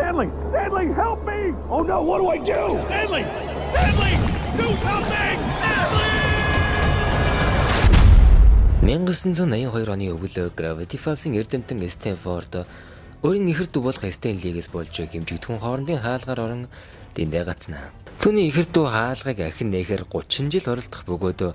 Stanley! Stanley, help me! Oh no, what do I do? Stanley! Stanley! Do something! Stanley! 1982 оны өвөл Gravity Falls-ын эрдэмтэн Стэнфорд өөрийн ихэр дүү болох Стэнлигээс болж хэмжигдэхүүн хоорондын хаалгаар орон дэндээ гацнаа. Түүний ихэр дүү хаалгыг ахин нээхээр 30 жил оролдох бөгөөд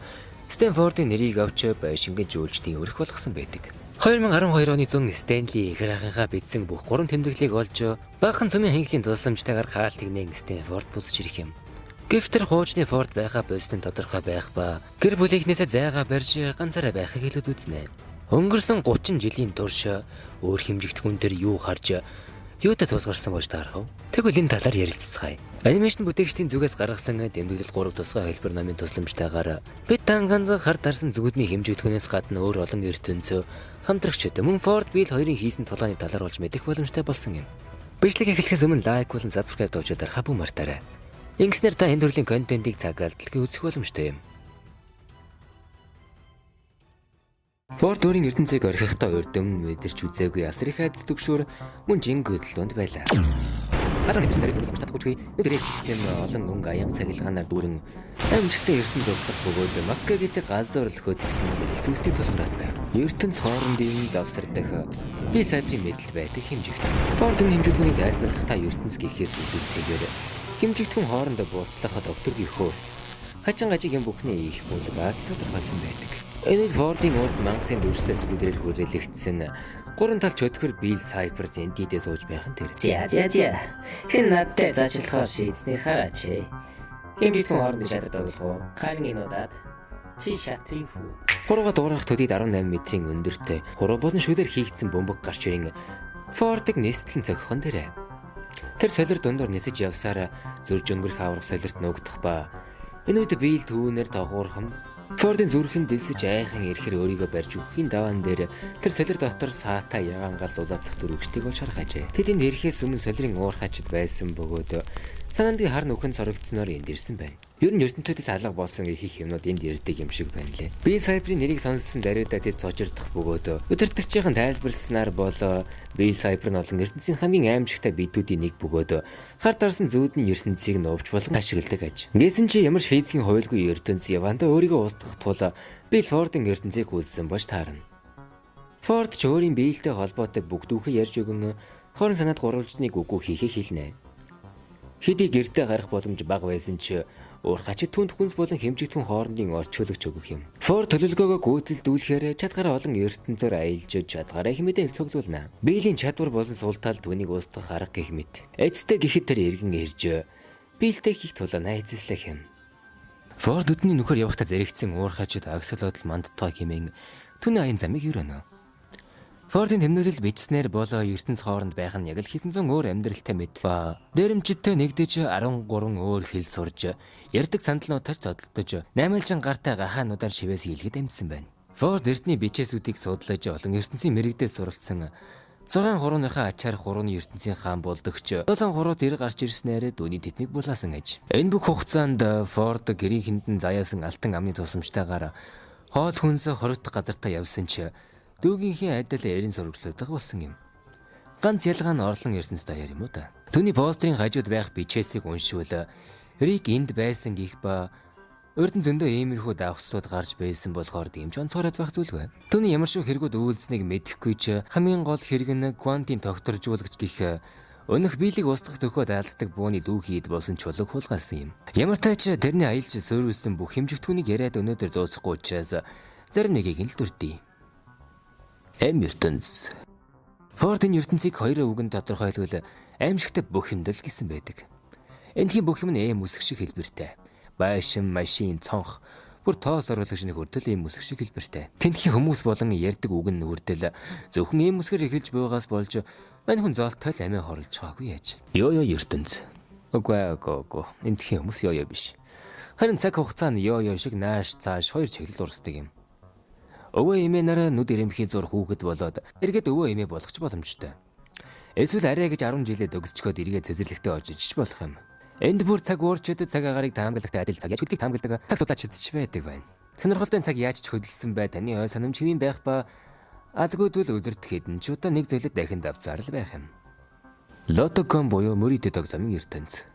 Стэнфордын нэрийг авч байшингийн жуулчдын өрх болгосон байдаг. 2012 оны зун Стэнли ихэр ахыгаа бичсэн бүх 3 тэмдэглэлийг олж баахан цөмийн хэнхлийн тусламжтайгаар хаалт игнэн Стэнфорд буцаж ирэх юм. Гэвтэр хуучны Форд байхаа босдын тодорхой байх ба гэр бүлийнхнээсээ зайгаа барьж ганцаараа байхыг хэлээд үзнэ. Өнгөрсөн 30 жилийн турш өөр хэмжигдэхүүн төр юу харж юутай тусгарсан болж таарах вэ? Тэгвэл энэ талаар ярилццгаая. Анимашн бүтээгчдийн зүгээс гаргасан тэмдэглэл 3 тусгай хэлбэр номын тусламжтайгаар бид ганц хар дарсан зүгүүдний хэмжигдэхүүнээс гадна өөр олон ертөнцөө хамтрагчид мөн Форд Билл хоёрын хийсэн тулааны талаар олж мэдэх боломжтой болсон юм. Бичлэг эхлэхээс өмнө лайк болон subscribe тавьж дарахаа бүү мартаарай. Ингэснээр та энэ төрлийн контентыг цагаалдлыг үзэх боломжтой юм. Форд өөрийн ертөнцийг орхихдоо урдëm мэдэрч үзээгүй асар их айдас төгшөөр мөн жинг хөдөлгөөнд байлаа. Хаалганы бичнэрийг түүнийг хамт татгүйчгүй нэгдэрэг юм олон өнгө аян цагилгаанаар дүүрэн амжигтай ертөнц зогдох бөгөөд Маккагитэй галзуур хөдөлсөн хэлцүүлэлтийг тулгараад байв. Ертөнц хоорондын завсардах би сайдрын мэдл байдаг хэмжигт. Фордын хэмжигдэхүүнийг тайлбарлах та ертөнц гэхээс үүдэлтэйгээр хэмжигдэхүүн хоорондоо бууцлахад өгтөргийн хөөс хачин гажиг юм бүхний их бүлэг тодорхойлсон байдаг. Энэ Фордын урд мангасын дүүстэй сүлгэрээр хүрээлэгдсэн 3 тал чөтгөр Билл Сайперс эндийдээ сууж байх нь тэр. За. Хэн надтай заачлахаар шийдсэний хараач. Хэмжигдэхүүн хоорондын шатад оглох уу? Карнинуудад чи шатрын хүү. 3-га дуурайх төдийд 18 метрийн өндөртэй хуруу болон шүлээр хийгдсэн бөмбөг гарч ирэн Фордыг нээстлэн цогхон дээрээ. Тэр солир дундуур нисэж явсаар зөрж өнгөрөх аврах солирт нуугдах ба энэ үед Билл түүнээр дагуурхам Фордын зүрхэн дэлсэж айхан ирэхэр өөрийгөө барьж өгөхийн даваан дээр тэр солир дотор саатай ягаангал улаацах дөрвөгчдийг олж харах ажээ. Тэдэнд ирэхээс өмнө солирын уур хачид байсан бөгөөд санаандын хар нүхэн сорогдсноор энд ирсэн байна. Ер нь ертөнцөөс алга болсон их юмнууд энд ирдэг юм шиг байна лээ. Би Сайперийн нэрийг сонссон даруйдаа тэд цочирдох бөгөөд өдөртөгчийн тайлбарласнаар бол Би Сайпер нь олон ертөнцийн хамгийн аимшигтай бидүүдийн нэг бөгөөд хар дарсан зүүдний ертөнцийг нуувч болгон ашигладаг аж. Гэсэн чи ямар ч физикийн хувилгүй ертөнц явандаа өөрийгөө устгах тул Билл Фордын ертөнцийг хүлсэн болж таарна. Форд ч өөрийн биелэлтэй холбоотой бүгдүүхээ ярьж өгөн хорон санаад гурвалжныг үгүй хийхээ хэлнэ. Хэдий гэртээ гарах боломж бага байсан ч уурхачид түнд хүнс болон хэмжигдэхүүн хоорондын орчуулагч өгөх юм. Форд төлөвлөгөөгөө гүйцэлдүүлэхээр чадгаараа олон ертөнцөөр аялж чадгаараа хэмэдэн цогцолно. Биллийн чадвар болон сул тал түүнийг устгах арга гэх мэт. Эцэстээ гэхэд тэр эргэн ирж Биллтэй хийх тулаанаа эзэслэх юм. Форд өдний нөхөр явахдаа зэрэгцэн уурхачид агсалуудл мандтгаа хэмээн түүний аян замыг юрэнэ. Фордын тэмдэглэл бичснээр болоо ертөнц хооронд байх нь яг л хэдэн зуун өөр амьдралтай мэд ба дээрэмчидтэй нэгдэж 13 өөр хэл сурж ярддаг сандалнуудаар зодтолдож 8 гартай гахаануудаар шивээс хийлгэд амьдсан байна. Форд эртний бичээсүүдийг судлаж олон ертөнцийн мэрэгдээ суралцсан 6 хурууныхаа ачаар хурууны ертөнцийн хаан болдогч 7 хурууд ир гарч ирснээр дүүний тэтнийг булаасан аж. Энэ бүх хугацаанд Форд гэрийн хиндэн заяасан алтан амны тусламжтайгаар хоол хүнс хоригдох газартаа явсан ч дүүгийнхээ адил эрен сургалтдаг болсон юм. Ганц ялгаа нь орлон ертөнц даяар юм уу та. Түүний постерын хажууд байх бичээсийг уншвал Рик энд байсан гих ба урд нь зөндөө иймэрхүү давхцлууд гарч байсан болохоор дэмж онцгороод байх зүйлгүй. Түүний ямар шиг хэрэгүүд үйлснэг мэдэхгүй ч хамгийн гол хэрэг нь квантын тогтворжуулагч гих өнөх биелийг устгах төхөд алддаг бууны дүүхийд болсон чулууг хулгайлсан юм. Ямар тач тэрний аялж суурилсан бүх хэмжигдэхүүнийг яриад өнөөдөр дуусахгүй учраас зарим нэгийг нь л дүрдээ. Ертөнц. Фордын ертөнцийг хоёр үгэнд тодорхойлвол аимшигтай бүх хэмдэл гэсэн байдаг. Эндхийн бүх юм нь үсэг шиг хэлбэртэй. Байшин, машин, цонх бүр тоос оруулагч нэг хүртэл үсэг шиг хэлбэртэй. Тэнтхийн хүмүүс болон ярьдаг үг нь хүртэл зөвхөн үсгээр эхэлж байгаас болж мань хүн зоолтой л амиа хорлж байгаагүй яаж. Ёо ертөнц. Үгүй. Эндхийн хүмүүс ёо биш. Харин цаг хугацаанд ёо шиг нааш цааш хоёр чиглэл урсдаг юм. Өвөө эмээ нараа нүд ирэмхийн зур хүүхэд болоод эргээд өвөө эмээ болгоч боломжтой. Эсвэл арай гэж 10 жилээ дөгсчгөөд эргээд цэцэрлэгтээ очиж болох юм. Энд бүр цаг уурчид цаг агарыг таамаглагтай адил цаг яаж хөдөлгөөг таамагладаг цаг судлаачид ч байдаг байна. Сонирхолтой цаг яаж ч хөдөлсөн бай таны ой санамж хэвэн байх ба алгүйдвэл өдөрт хэдэн ч удаа нэг зөлөд дахин давцаар л байх юм. Lotocom буюу мөрөдөд тоглоомын ертөнц.